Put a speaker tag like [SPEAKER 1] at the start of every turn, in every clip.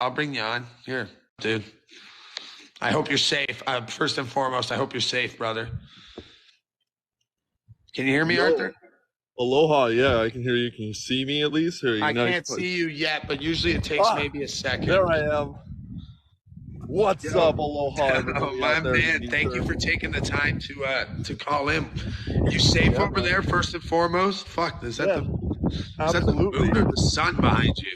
[SPEAKER 1] I'll bring you on. Here, dude. I hope you're safe. First and foremost, I hope you're safe, brother. Can you hear me,
[SPEAKER 2] Yo,
[SPEAKER 1] Arthur?
[SPEAKER 2] aloha. Yeah, I can hear you. Can you see me at least? Or
[SPEAKER 1] I can't see you yet, but usually it takes maybe a second.
[SPEAKER 2] There I am. What's
[SPEAKER 1] Yo.
[SPEAKER 2] up, aloha,
[SPEAKER 1] Oh,
[SPEAKER 2] everybody
[SPEAKER 1] my
[SPEAKER 2] out there?
[SPEAKER 1] man, thank you for taking the time to call in. You safe
[SPEAKER 2] Yeah,
[SPEAKER 1] over
[SPEAKER 2] man.
[SPEAKER 1] there, first and foremost? Fuck, is that
[SPEAKER 2] Yeah,
[SPEAKER 1] the
[SPEAKER 2] absolutely.
[SPEAKER 1] moon or the sun behind you?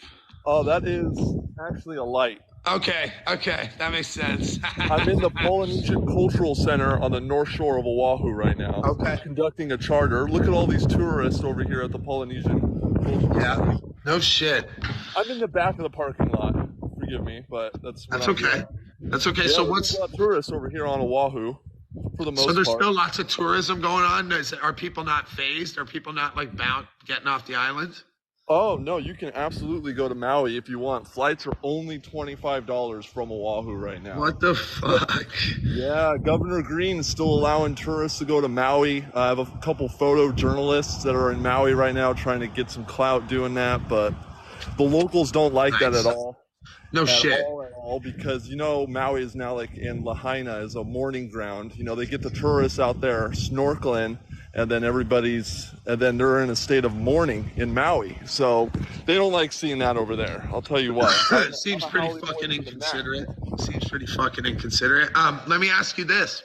[SPEAKER 2] Oh, that is actually a light.
[SPEAKER 1] Okay, that makes sense.
[SPEAKER 2] I'm in the Polynesian Cultural Center on the north shore of Oahu right now.
[SPEAKER 1] Okay.
[SPEAKER 2] Conducting a charter. Look at all these tourists over here at the Polynesian Cultural Center.
[SPEAKER 1] No shit.
[SPEAKER 2] I'm in the back of the parking lot. Forgive me, but that's what I'm
[SPEAKER 1] okay.
[SPEAKER 2] doing.
[SPEAKER 1] That's okay.
[SPEAKER 2] Yeah,
[SPEAKER 1] So
[SPEAKER 2] there's a lot of tourists over here on Oahu, for the most
[SPEAKER 1] So there's
[SPEAKER 2] part.
[SPEAKER 1] still lots of tourism going on. Are people not phased? Are people not like getting off the island?
[SPEAKER 2] Oh, no, you can absolutely go to Maui if you want. Flights are only $25 from Oahu right now.
[SPEAKER 1] What the fuck?
[SPEAKER 2] Yeah, Governor Green is still allowing tourists to go to Maui. I have a couple photojournalists that are in Maui right now trying to get some clout doing that, but the locals don't like that at all.
[SPEAKER 1] No shit.
[SPEAKER 2] At all, because, Maui is now like in Lahaina as a mourning ground. They get the tourists out there snorkeling, and then they're in a state of mourning in Maui. So they don't like seeing that over there. I'll tell you what.
[SPEAKER 1] It seems pretty fucking inconsiderate. Let me ask you this.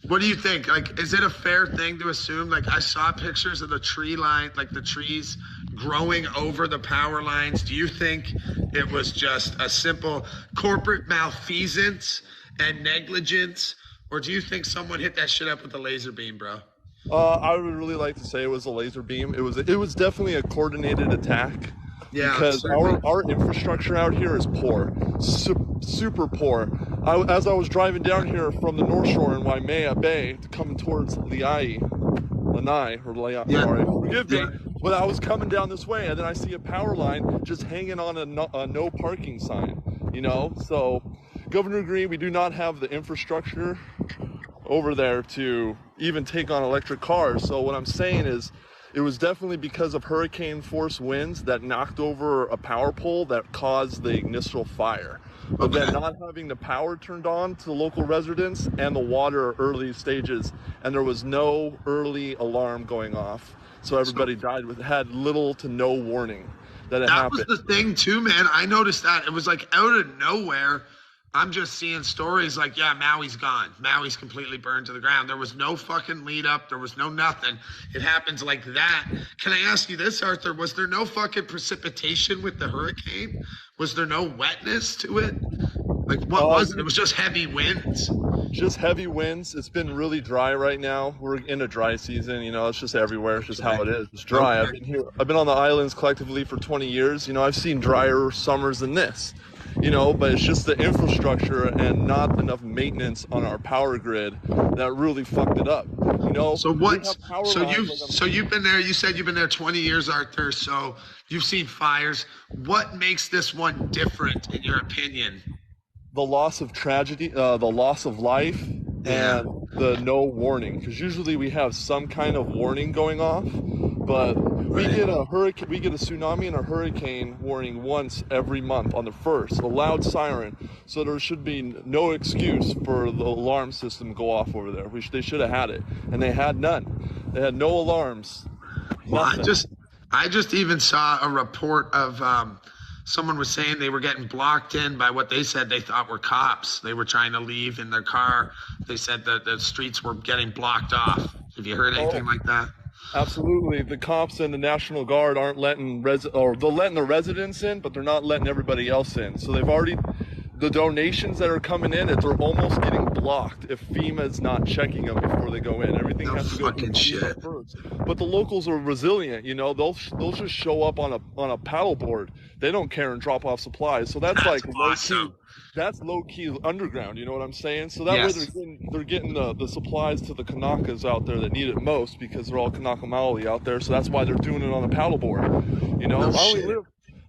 [SPEAKER 1] What do you think? Like, is it a fair thing to assume, like, I saw pictures of the tree line, like the trees growing over the power lines. Do you think it was just a simple corporate malfeasance and negligence? Or do you think someone hit that shit up with a laser beam, bro?
[SPEAKER 2] I would really like to say it was a laser beam. It was definitely a coordinated attack.
[SPEAKER 1] Yeah,
[SPEAKER 2] because our infrastructure out here is poor, super poor. As I was driving down here from the North Shore in Waimea Bay, coming towards Lanai, sorry, forgive me. But I was coming down this way, and then I see a power line just hanging on a no parking sign. So Governor Green, we do not have the infrastructure over there to even take on electric cars. So what I'm saying is, it was definitely because of hurricane force winds that knocked over a power pole that caused the initial fire. But then not having the power turned on to the local residents and the water early stages, and there was no early alarm going off. So everybody had little to no warning that it happened.
[SPEAKER 1] That was the thing too, man. I noticed that. It was like out of nowhere. I'm just seeing stories like, yeah, Maui's gone. Maui's completely burned to the ground. There was no fucking lead up. There was no nothing. It happens like that. Can I ask you this, Arthur? Was there no fucking precipitation with the hurricane? Was there no wetness to it? Like, what was it? It was just heavy winds.
[SPEAKER 2] Just heavy winds. It's been really dry right now. We're in a dry season. It's just everywhere. It's just how it is. It's dry. I've been on the islands collectively for 20 years. I've seen drier summers than this. But it's just the infrastructure and not enough maintenance on our power grid that really fucked it up.
[SPEAKER 1] So you've been there, you said you've been there 20 years, Arthur, so you've seen fires. What makes this one different in your opinion?
[SPEAKER 2] The loss of tragedy, the loss of life, and the no warning. Because usually we have some kind of warning going off, but we get a tsunami and a hurricane warning once every month on the 1st, a loud siren. So there should be no excuse for the alarm system to go off over there. They should have had it, and they had none. They had no alarms.
[SPEAKER 1] Well, I just even saw a report of someone was saying they were getting blocked in by what they said they thought were cops. They were trying to leave in their car. They said that the streets were getting blocked off. Have you heard anything like that?
[SPEAKER 2] Absolutely. The cops and the National Guard aren't letting they're letting the residents in, but they're not letting everybody else in. So the donations that are coming in, they're almost getting blocked if FEMA's not checking them before they go in. Everything has to go through FEMA first. But the locals are resilient, they'll just show up on a paddleboard. They don't care and drop off supplies. So that's like awesome. That's low-key underground, you know what I'm saying? So that way they're getting the supplies to the Kanakas out there that need it most, because they're all Kanaka Maui out there. So that's why they're doing it on a paddleboard.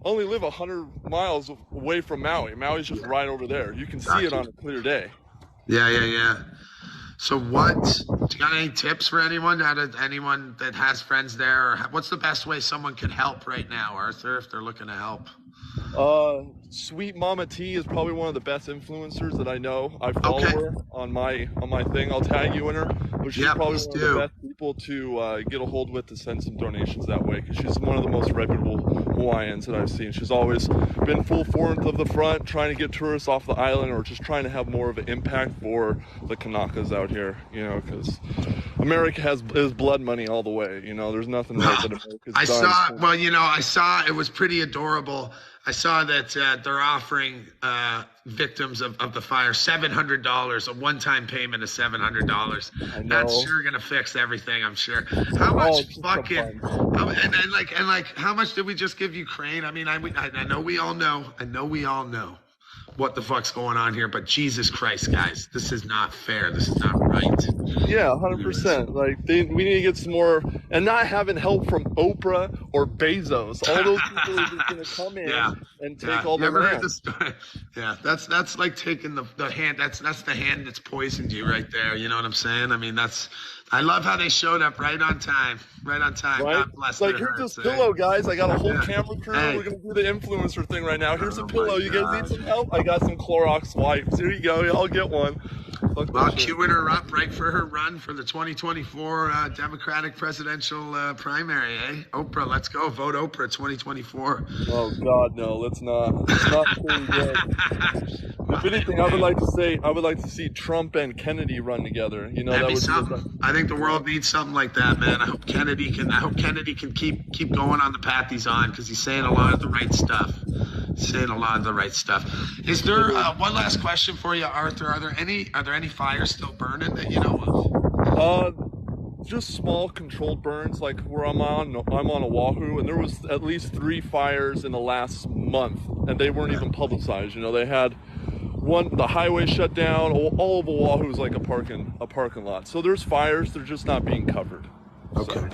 [SPEAKER 2] I only live 100 miles away from Maui. Maui's just right over there. You can see it on a clear day.
[SPEAKER 1] Yeah. So do you got any tips for anyone that has friends there? Or what's the best way someone can help right now, Arthur, if they're looking to help?
[SPEAKER 2] Sweet Mama T is probably one of the best influencers that I know. I follow
[SPEAKER 1] Okay.
[SPEAKER 2] her on my thing. I'll tag you in her, but she's
[SPEAKER 1] Yeah,
[SPEAKER 2] probably
[SPEAKER 1] please
[SPEAKER 2] one of the
[SPEAKER 1] do.
[SPEAKER 2] best people to get a hold with to send some donations that way, because she's one of the most reputable Hawaiians that I've seen. She's always been full forward of the front, trying to get tourists off the island, or just trying to have more of an impact for the Kanakas out here. Because America is blood money all the way. There's nothing right that America's
[SPEAKER 1] I
[SPEAKER 2] done.
[SPEAKER 1] saw, well, I saw it was pretty adorable. I saw that they're offering victims of the fire $700, a one-time payment of $700.
[SPEAKER 2] I know.
[SPEAKER 1] That's sure gonna fix everything, I'm sure. How much
[SPEAKER 2] it's just so
[SPEAKER 1] fucking,
[SPEAKER 2] fun.
[SPEAKER 1] and how much did we just give Ukraine? I mean, I know we all know. I know we all know what the fuck's going on here, but Jesus Christ, guys, this is not fair. This is not right.
[SPEAKER 2] Yeah, 100%. Like we need to get some more, and not having help from Oprah or Bezos. All those people are just gonna come in and take all the
[SPEAKER 1] Never heard
[SPEAKER 2] land.
[SPEAKER 1] the story. Yeah, that's like taking the hand. That's the hand that's poisoned you right there. You know what I'm saying? I mean, I love how they showed up right on time. Right on time.
[SPEAKER 2] Right?
[SPEAKER 1] God bless
[SPEAKER 2] Like,
[SPEAKER 1] their
[SPEAKER 2] here's
[SPEAKER 1] hearts,
[SPEAKER 2] this pillow, guys. I got a whole
[SPEAKER 1] Yeah.
[SPEAKER 2] camera crew.
[SPEAKER 1] Hey.
[SPEAKER 2] We're gonna do the influencer thing right now. Here's a
[SPEAKER 1] Oh
[SPEAKER 2] pillow.
[SPEAKER 1] my
[SPEAKER 2] You guys
[SPEAKER 1] God.
[SPEAKER 2] need some help? I got some Clorox wipes. Here you go. Y'all get one. Fuck
[SPEAKER 1] Well,
[SPEAKER 2] that shit.
[SPEAKER 1] queuing her up right for her run for the 2024 Democratic presidential primary, eh? Oprah, let's go. Vote Oprah 2024.
[SPEAKER 2] Oh God, no. Let's not. Let's not pretty good. If anything, I would like to see Trump and Kennedy run together.
[SPEAKER 1] That'd
[SPEAKER 2] That
[SPEAKER 1] be
[SPEAKER 2] would
[SPEAKER 1] something. I think the world needs something like that, man. I hope Kennedy can keep going on the path he's on, because he's saying a lot of the right stuff. Saying a lot of the right stuff. Is there one last question for you, Arthur? Are there any fires still burning that you know of?
[SPEAKER 2] Just small controlled burns, like where I'm on Oahu, and there was at least 3 fires in the last month, and they weren't even publicized. They had the highway shut down. All of Oahu is like a parking lot. So there's fires, they're just not being covered.
[SPEAKER 1] Okay.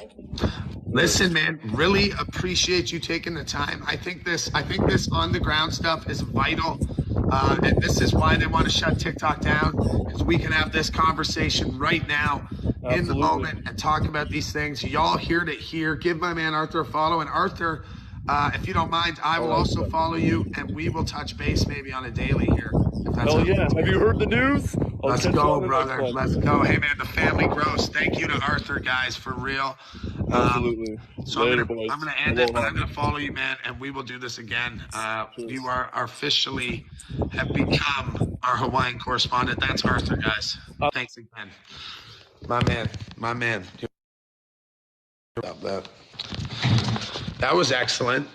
[SPEAKER 1] Listen, man, really appreciate you taking the time. I think this on the ground stuff is vital. And this is why they want to shut TikTok down, because we can have this conversation right now in the moment and talk about these things. Y'all heard it here. Give my man Arthur a follow. And Arthur, if you don't mind, I will also follow you, and we will touch base maybe on a daily here.
[SPEAKER 2] Hell yeah. Have you heard the news?
[SPEAKER 1] Let's go, brother. Let's go. Hey, man, the family grows. Thank you to Arthur, guys, for real.
[SPEAKER 2] Absolutely.
[SPEAKER 1] So
[SPEAKER 2] Later,
[SPEAKER 1] I'm gonna end it, but I'm gonna follow you, man, and we will do this again. You are officially have become our Hawaiian correspondent. That's Arthur, guys. Thanks again. My man. That was excellent.